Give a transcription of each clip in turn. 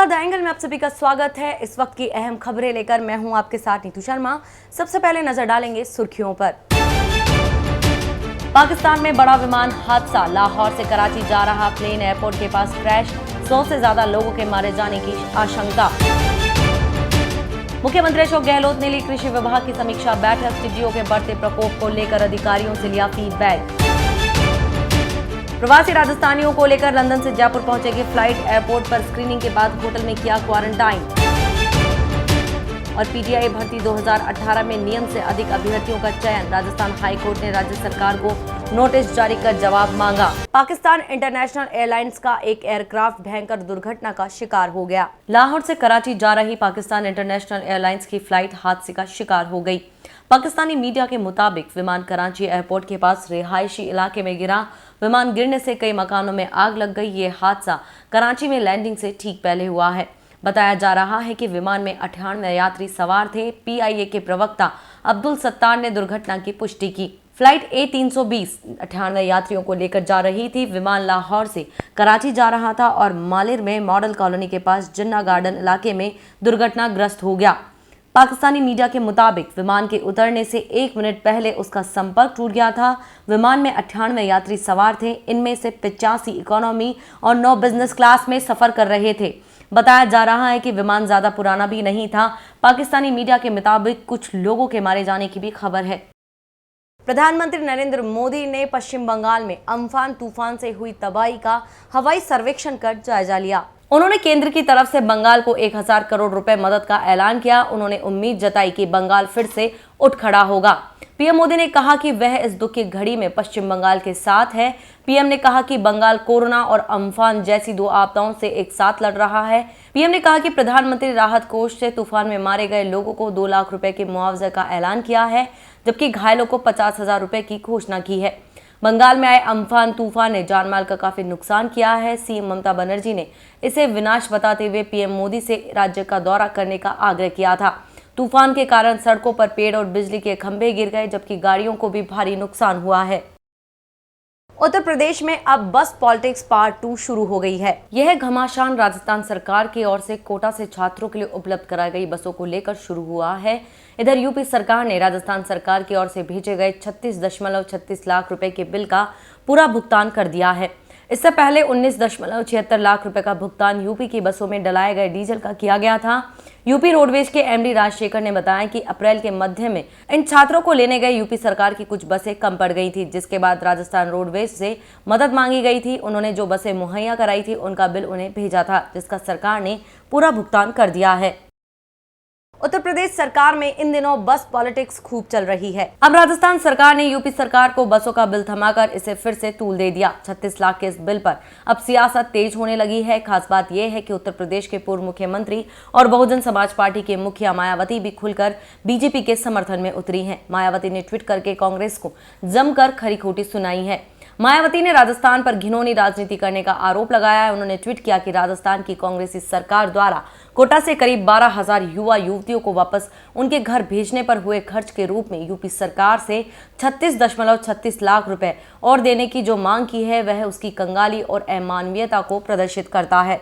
नमस्कार, the angle में आप सभी का स्वागत है। इस वक्त की अहम खबरें लेकर मैं हूं आपके साथ नीतू शर्मा। सबसे पहले नजर डालेंगे सुर्खियों पर। पाकिस्तान में बड़ा विमान हादसा, लाहौर से कराची जा रहा प्लेन एयरपोर्ट के पास क्रैश, 100 से ज्यादा लोगों के मारे जाने की आशंका। मुख्यमंत्री अशोक गहलोत ने ली कृषि विभाग की समीक्षा बैठक, टिड्डियों के बढ़ते प्रकोप को लेकर अधिकारियों से लिया फीडबैक। प्रवासी राजस्थानियों को लेकर लंदन से जयपुर पहुंचेगी फ्लाइट, एयरपोर्ट पर स्क्रीनिंग के बाद होटल में किया क्वारंटाइन। और पीटीआई भर्ती 2018 में नियम से अधिक अभ्यर्थियों का चयन, राजस्थान हाईकोर्ट ने राज्य सरकार को नोटिस जारी कर जवाब मांगा। पाकिस्तान इंटरनेशनल एयरलाइंस का एक एयरक्राफ्ट भयंकर दुर्घटना का शिकार हो गया। लाहौर से कराची जा रही पाकिस्तान इंटरनेशनल एयरलाइंस की फ्लाइट हादसे का शिकार हो गई। पाकिस्तानी मीडिया के मुताबिक विमान कराची एयरपोर्ट के पास रिहायशी इलाके में गिरा। विमान गिरने से कई मकानों में आग लग गई। ये हादसा कराची में लैंडिंग से ठीक पहले हुआ है। बताया जा रहा है कि विमान में 98 यात्री सवार थे। पीआईए के प्रवक्ता अब्दुल सत्तार ने दुर्घटना की पुष्टि की। फ्लाइट A320 98 यात्रियों को लेकर जा रही थी। विमान लाहौर से कराची जा रहा था और मालिर में मॉडल कॉलोनी के पास जिन्ना गार्डन इलाके में दुर्घटनाग्रस्त हो गया। पाकिस्तानी मीडिया के मुताबिक विमान के उतरने से 1 मिनट पहले उसका संपर्क टूट गया था। विमान में 98 यात्री सवार थे। इनमें से 85 इकोनॉमी और 9 बिजनेस क्लास में सफर कर रहे थे। बताया जा रहा है कि विमान ज्यादा पुराना भी नहीं था। पाकिस्तानी मीडिया के मुताबिक कुछ लोगों के मारे जाने की भी खबर है। प्रधानमंत्री नरेंद्र मोदी ने पश्चिम बंगाल में अम्फान तूफान से हुई तबाही का हवाई सर्वेक्षण कर जायजा लिया। उन्होंने केंद्र की तरफ से बंगाल को 1000 करोड़ रुपए मदद का ऐलान किया। उन्होंने उम्मीद जताई कि बंगाल फिर से उठ खड़ा होगा। पीएम मोदी ने कहा कि वह इस दुख की घड़ी में पश्चिम बंगाल के साथ है। पीएम ने कहा कि बंगाल कोरोना और अम्फान जैसी 2 आपदाओं से एक साथ लड़ रहा है। पीएम ने कहा कि प्रधानमंत्री राहत कोष से तूफान में मारे गए लोगों को 2 लाख रुपए के मुआवजे का ऐलान किया है, जबकि घायलों को 50,000 रुपए की घोषणा की है। बंगाल में आए अम्फान तूफान ने जानमाल का काफी नुकसान किया है। सीएम ममता बनर्जी ने इसे विनाश बताते हुए पीएम मोदी से राज्य का दौरा करने का आग्रह किया था। तूफान के कारण सड़कों पर पेड़ और बिजली के खंभे गिर गए, जबकि गाड़ियों को भी भारी नुकसान हुआ है। उत्तर प्रदेश में अब बस पॉलिटिक्स पार्ट 2 शुरू हो गई है। यह घमासान राजस्थान सरकार की ओर से कोटा से छात्रों के लिए उपलब्ध कराई गई बसों को लेकर शुरू हुआ है। इधर यूपी सरकार ने राजस्थान सरकार की ओर से भेजे गए 36.36 लाख रुपए के बिल का पूरा भुगतान कर दिया है। इससे पहले 19.76 लाख रुपए का भुगतान यूपी की बसों में डलाए गए डीजल का किया गया था। यूपी रोडवेज के एमडी राजशेखर ने बताया कि अप्रैल के मध्य में इन छात्रों को लेने गए यूपी सरकार की कुछ बसें कम पड़ गई थी, जिसके बाद राजस्थान रोडवेज से मदद मांगी गई थी। उन्होंने जो बसें मुहैया कराई थी उनका बिल उन्हें भेजा था, जिसका सरकार ने पूरा भुगतान कर दिया है। उत्तर प्रदेश सरकार में इन दिनों बस पॉलिटिक्स खूब चल रही है। अब राजस्थान सरकार ने यूपी सरकार को बसों का बिल थमाकर इसे फिर से तूल दे दिया। 36 लाख के इस बिल पर अब सियासत तेज होने लगी है। खास बात यह है कि उत्तर प्रदेश के पूर्व मुख्यमंत्री और बहुजन समाज पार्टी के मुखिया मायावती भी खुलकर बीजेपी के समर्थन में उतरी हैं। मायावती ने ट्वीट करके कांग्रेस को जमकर खरी खोटी सुनाई है। मायावती ने राजस्थान पर घिनौनी राजनीति करने का आरोप लगाया है। उन्होंने ट्वीट किया कि राजस्थान की कांग्रेसी सरकार द्वारा कोटा से करीब 12,000 युवा युवतियों को वापस उनके घर भेजने पर हुए खर्च के रूप में यूपी सरकार से 36.36 लाख रुपए और देने की जो मांग की है, वह उसकी कंगाली और अमानवीयता को प्रदर्शित करता है।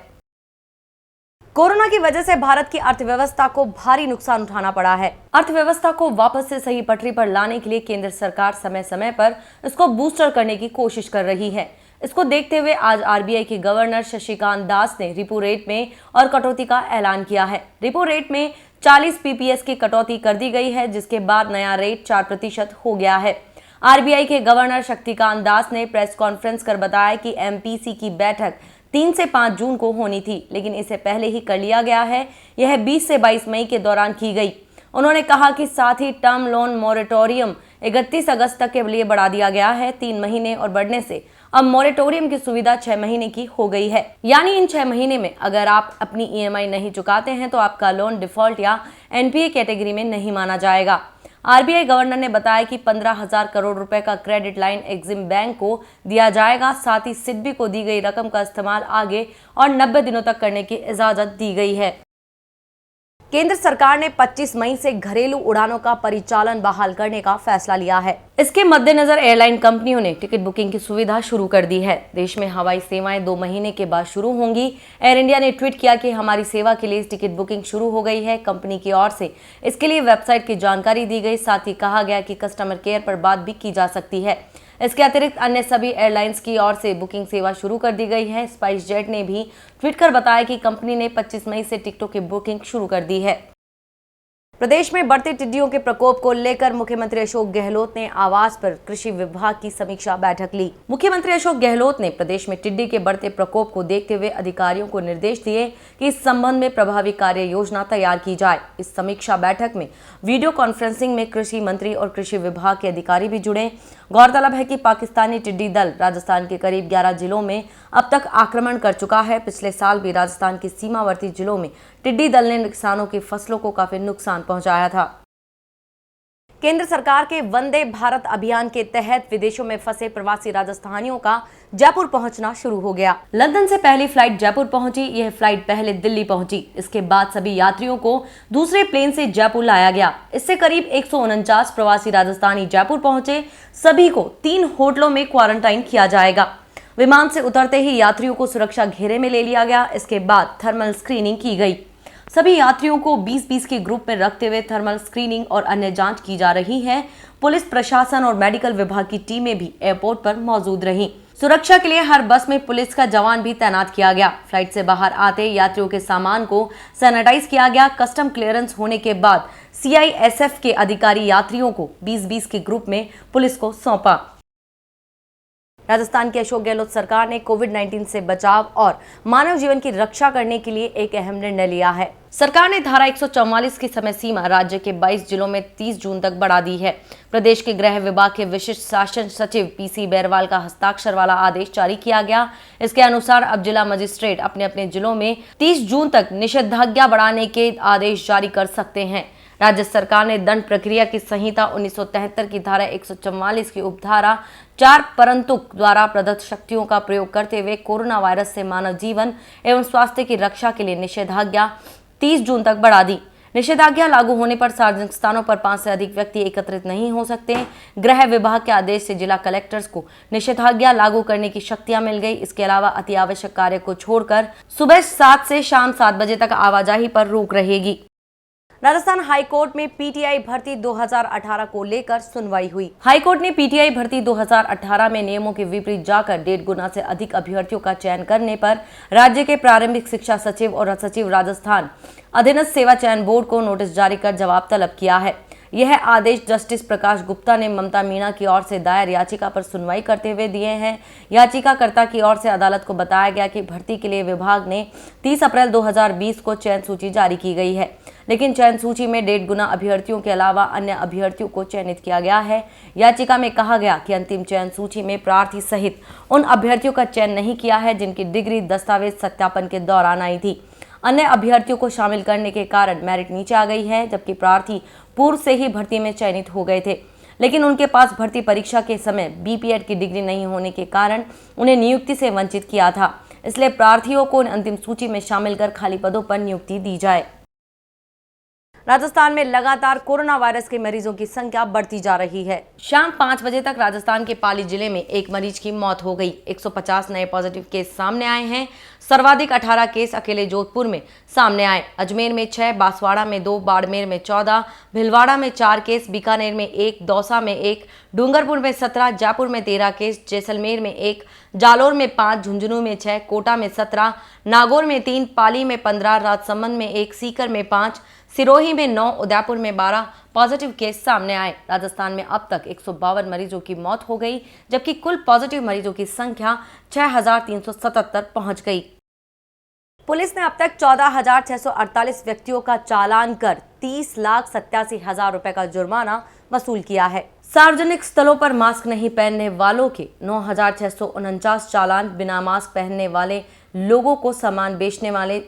कोरोना की वजह से भारत की अर्थव्यवस्था को भारी नुकसान उठाना पड़ा है। अर्थव्यवस्था को वापस से सही पटरी पर लाने के लिए केंद्र सरकार समय समय पर इसको बूस्टर करने की कोशिश कर रही है। इसको देखते हुए आज आरबीआई के गवर्नर शक्तिकांत दास ने रिपो रेट में और कटौती का ऐलान किया है। रिपो रेट में 40 पीपीएस की कटौती कर दी गई है, जिसके बाद नया रेट 4% हो गया है। आरबीआई के गवर्नर शक्तिकांत दास ने प्रेस कॉन्फ्रेंस कर बताया कि एमपीसी की बैठक 3 से 5 जून को होनी थी, लेकिन इसे पहले ही कर लिया गया है। यह 20 से 22 मई के दौरान की गई। उन्होंने कहा कि साथ ही टर्म लोन मोरेटोरियम 31 अगस्त तक के लिए बढ़ा दिया गया है। 3 महीने और बढ़ने से अब मोरेटोरियम की सुविधा 6 महीने की हो गई है। यानी इन 6 महीने में अगर आप अपनी ईएमआई नहीं चुकाते हैं तो आपका लोन डिफॉल्ट या एनपीए कैटेगरी में नहीं माना जाएगा। आरबीआई गवर्नर ने बताया कि 15,000 करोड़ रुपए का क्रेडिट लाइन एक्सिम बैंक को दिया जाएगा। साथ ही सिडबी को दी गई रकम का इस्तेमाल आगे और 90 दिनों तक करने की इजाजत दी गई है। केंद्र सरकार ने 25 मई से घरेलू उड़ानों का परिचालन बहाल करने का फैसला लिया है। इसके मद्देनजर एयरलाइन कंपनियों ने टिकट बुकिंग की सुविधा शुरू कर दी है। देश में हवाई सेवाएं 2 महीने के बाद शुरू होंगी। एयर इंडिया ने ट्वीट किया कि हमारी सेवा के लिए टिकट बुकिंग शुरू हो गई है। कंपनी की ओर से इसके लिए वेबसाइट की जानकारी दी गई। साथ ही कहा गया कि कस्टमर केयर पर बात भी की जा सकती है। इसके अतिरिक्त अन्य सभी एयरलाइंस की ओर से बुकिंग सेवा शुरू कर दी गई है। स्पाइस जेट ने भी ट्वीट कर बताया कि कंपनी ने 25 मई से टिकटों की बुकिंग शुरू कर दी है। प्रदेश में बढ़ते टिड्डियों के प्रकोप को लेकर मुख्यमंत्री अशोक गहलोत ने आवास पर कृषि विभाग की समीक्षा बैठक ली। मुख्यमंत्री अशोक गहलोत ने प्रदेश में टिड्डी के बढ़ते प्रकोप को देखते हुए अधिकारियों को निर्देश दिए कि इस संबंध में प्रभावी कार्य योजना तैयार की जाए। इस समीक्षा बैठक में वीडियो कॉन्फ्रेंसिंग में कृषि मंत्री और कृषि विभाग के अधिकारी भी जुड़े। गौरतलब है कि पाकिस्तानी टिड्डी दल राजस्थान के करीब 11 जिलों में अब तक आक्रमण कर चुका है। पिछले साल भी राजस्थान के सीमावर्ती जिलों में टिड्डी दल ने किसानों की फसलों को काफी नुकसान पहुंचाया था। केंद्र सरकार के वंदे भारत अभियान के तहत विदेशों में फंसे प्रवासी राजस्थानियों का जयपुर पहुंचना शुरू हो गया। लंदन से पहली फ्लाइट जयपुर पहुंची। यह फ्लाइट पहले दिल्ली पहुंची। इसके बाद सभी यात्रियों को दूसरे प्लेन से जयपुर लाया गया। इससे करीब 149 प्रवासी राजस्थानी जयपुर पहुंचे। सभी को 3 होटलों में क्वारंटाइन किया जाएगा। विमान से उतरते ही यात्रियों को सुरक्षा घेरे में ले लिया गया। इसके बाद थर्मल स्क्रीनिंग की गई। सभी यात्रियों को 20-20 के ग्रुप में रखते हुए थर्मल स्क्रीनिंग और अन्य जांच की जा रही है। पुलिस प्रशासन और मेडिकल विभाग की टीमें भी एयरपोर्ट पर मौजूद रहीं। सुरक्षा के लिए हर बस में पुलिस का जवान भी तैनात किया गया। फ्लाइट से बाहर आते यात्रियों के सामान को सैनिटाइज किया गया। कस्टम क्लियरेंस होने के बाद CISF के अधिकारी यात्रियों को 20-20 के ग्रुप में पुलिस को सौंपा। राजस्थान की अशोक गहलोत सरकार ने कोविड-19 से बचाव और मानव जीवन की रक्षा करने के लिए एक अहम निर्णय लिया है। सरकार ने धारा 144 की समय सीमा राज्य के 22 जिलों में 30 जून तक बढ़ा दी है। प्रदेश के गृह विभाग के विशिष्ट शासन सचिव PC बेरवाल का हस्ताक्षर वाला आदेश जारी किया गया। इसके अनुसार अब जिला मजिस्ट्रेट अपने अपने जिलों में 30 जून तक निषेधाज्ञा बढ़ाने के आदेश जारी कर सकते हैं। राज्य सरकार ने दंड प्रक्रिया की संहिता 1973 की धारा 144 की उपधारा 4 परंतुक द्वारा प्रदत्त शक्तियों का प्रयोग करते हुए कोरोना वायरस से मानव जीवन एवं स्वास्थ्य की रक्षा के लिए निषेधाज्ञा 30 जून तक बढ़ा दी। निषेधाज्ञा लागू होने पर सार्वजनिक स्थानों पर 5 से अधिक व्यक्ति एकत्रित नहीं हो सकते। गृह विभाग के आदेश से जिला कलेक्टर्स को निषेधाज्ञा लागू करने की शक्तियां मिल गई। इसके अलावा अति आवश्यक कार्य को छोड़कर सुबह 7 से शाम 7 बजे तक आवाजाही पर रोक रहेगी। राजस्थान हाईकोर्ट में PTI भर्ती 2018 को लेकर सुनवाई हुई। हाईकोर्ट ने PTI भर्ती 2018 में नियमों के विपरीत जाकर 1.5 गुना से अधिक अभ्यर्थियों का चयन करने पर राज्य के प्रारंभिक शिक्षा सचिव और सचिव राजस्थान अधीनस्थ सेवा चयन बोर्ड को नोटिस जारी कर जवाब तलब किया है। यह आदेश जस्टिस प्रकाश गुप्ता ने ममता मीणा की ओर से दायर याचिका पर सुनवाई करते हुए दिए हैं। याचिकाकर्ता की ओर से अदालत को बताया गया कि भर्ती के लिए विभाग ने 30 अप्रैल 2020 को चयन सूची जारी की गई है, लेकिन चयन सूची में 1.5 गुना अभ्यर्थियों के अलावा अन्य अभ्यर्थियों को चयनित किया गया है। याचिका में कहा गया कि अंतिम चयन सूची में प्रार्थी सहित उन अभ्यर्थियों का चयन नहीं किया है जिनकी डिग्री दस्तावेज सत्यापन के दौरान आई थी। अन्य अभ्यर्थियों को शामिल करने के कारण मेरिट नीचे आ गई है, जबकि प्रार्थी पूर्व से ही भर्ती में चयनित हो गए थे, लेकिन उनके पास भर्ती परीक्षा के समय BPEd की डिग्री नहीं होने के कारण उन्हें नियुक्ति से वंचित किया था। इसलिए प्रार्थियों को अंतिम सूची में शामिल कर खाली पदों पर नियुक्ति दी जाए। राजस्थान में लगातार कोरोना वायरस के मरीजों की संख्या बढ़ती जा रही है। शाम 5 बजे तक राजस्थान के पाली जिले में एक मरीज की मौत हो गई। 150 नए पॉजिटिव केस सामने आए हैं। सर्वाधिक 18 केस अकेले जोधपुर में सामने आए। अजमेर में 6, बांसवाड़ा में 2, बाड़मेर में 14, भिलवाड़ा में 4 केस, बीकानेर में 1, दौसा में 1, डूंगरपुर में 17, जयपुर में 13 केस, जैसलमेर में 1, जालोर में 5, झुंझुनू में 6, कोटा में 17, नागौर में 3, पाली में 15, राजसमंद में 1, सीकर में 5, सिरोही में 9, उदयपुर में 12 पॉजिटिव केस सामने आए। राजस्थान में अब तक 152 मरीजों की मौत हो गई, जबकि कुल पॉजिटिव मरीजों की संख्या 6377 पहुंच गई। पुलिस ने अब तक 14,648 व्यक्तियों का चालान कर 30,87,000 रुपए का जुर्माना वसूल किया है। सार्वजनिक स्थलों पर मास्क नहीं पहनने वालों के 9,649 चालान, बिना मास्क पहनने वाले लोगों को सामान बेचने वाले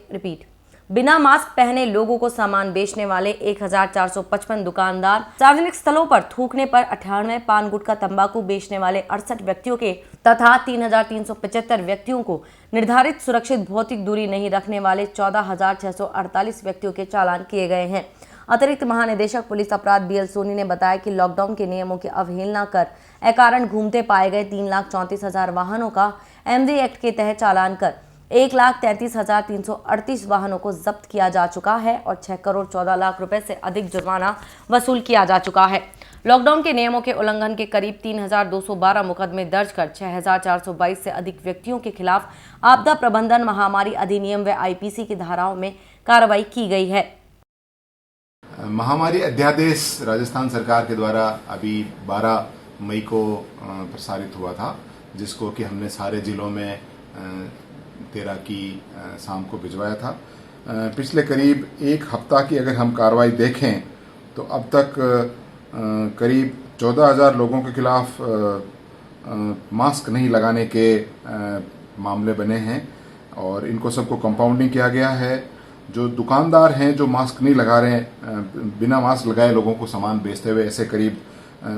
बिना मास्क पहने लोगों को सामान बेचने वाले 1455 दुकानदार, सार्वजनिक स्थलों पर थूकने पर 98, पान गुटखा तंबाकू बेचने वाले 68 व्यक्तियों के तथा 3375 व्यक्तियों को निर्धारित सुरक्षित भौतिक दूरी नहीं रखने वाले 14,648 व्यक्तियों के चालान किए गए हैं। अतिरिक्त महानिदेशक पुलिस अपराध BL सोनी ने बताया कि लॉकडाउन के नियमों की अवहेलना कर अकारण घूमते पाए गए 3,34,000 वाहनों का MV एक्ट के तहत चालान कर 1,33,338 वाहनों को जब्त किया जा चुका है और 6 करोड़ 14 लाख रुपए से अधिक जुर्माना वसूल किया जा चुका है। लॉकडाउन के नियमों के उल्लंघन के करीब 3,212 मुकदमे दर्ज कर 6,422 से अधिक व्यक्तियों के खिलाफ आपदा प्रबंधन महामारी अधिनियम व IPC की धाराओं में कार्रवाई की गई है। महामारी अध्यादेश राजस्थान सरकार के द्वारा अभी 12 मई को प्रसारित हुआ था, जिसको कि हमने सारे जिलों में 13 की शाम को भिजवाया था। पिछले करीब एक हफ्ता की अगर हम कार्रवाई देखें तो अब तक करीब 14,000 लोगों के खिलाफ मास्क नहीं लगाने के मामले बने हैं और इनको सबको कंपाउंडिंग किया गया है। जो दुकानदार हैं जो मास्क नहीं लगा रहे हैं, बिना मास्क लगाए लोगों को सामान बेचते हुए, ऐसे करीब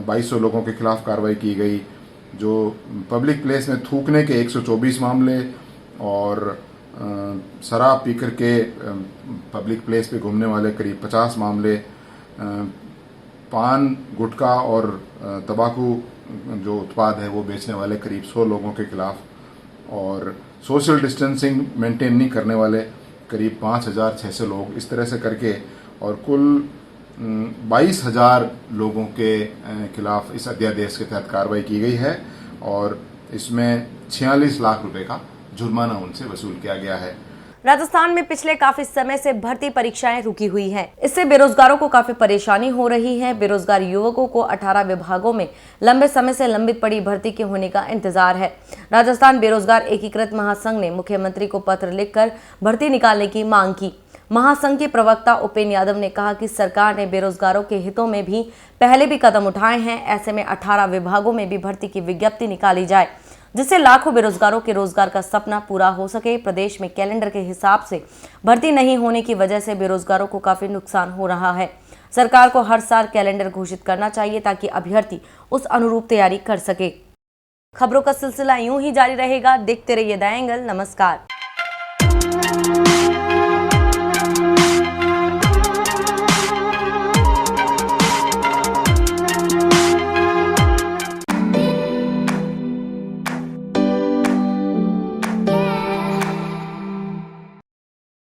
2200 लोगों के खिलाफ कार्रवाई की गई। जो पब्लिक प्लेस में थूकने के 124 मामले और शराब पीकर के पब्लिक प्लेस पे घूमने वाले करीब 50 मामले, पान गुटखा और तंबाकू जो उत्पाद है वो बेचने वाले करीब 100 लोगों के खिलाफ और सोशल डिस्टेंसिंग मेंटेन नहीं करने वाले करीब 5,600 लोग, इस तरह से करके और कुल 22,000 लोगों के खिलाफ इस अध्यादेश के तहत कार्रवाई की गई है और इसमें 46 लाख रुपए का जुर्माना उनसे वसूल किया गया है। राजस्थान में पिछले काफी समय से भर्ती परीक्षाएं रुकी हुई हैं। इससे बेरोजगारों को काफी परेशानी हो रही है। बेरोजगार युवकों को 18 विभागों में लंबे समय से लंबित पड़ी भर्ती के होने का इंतजार है। राजस्थान बेरोजगार एकीकृत महासंघ ने मुख्यमंत्री को पत्र लिखकर भर्ती निकालने की मांग की। महासंघ के प्रवक्ता उपेंद्र यादव ने कहा कि सरकार ने बेरोजगारों के हितों में भी पहले भी कदम उठाए हैं। ऐसे में 18 विभागों में भी भर्ती की विज्ञप्ति निकाली जाए, जिससे लाखों बेरोजगारों के रोजगार का सपना पूरा हो सके। प्रदेश में कैलेंडर के हिसाब से भर्ती नहीं होने की वजह से बेरोजगारों को काफी नुकसान हो रहा है। सरकार को हर साल कैलेंडर घोषित करना चाहिए ताकि अभ्यर्थी उस अनुरूप तैयारी कर सके। खबरों का सिलसिला यूं ही जारी रहेगा। देखते रहिए द एंगल। नमस्कार।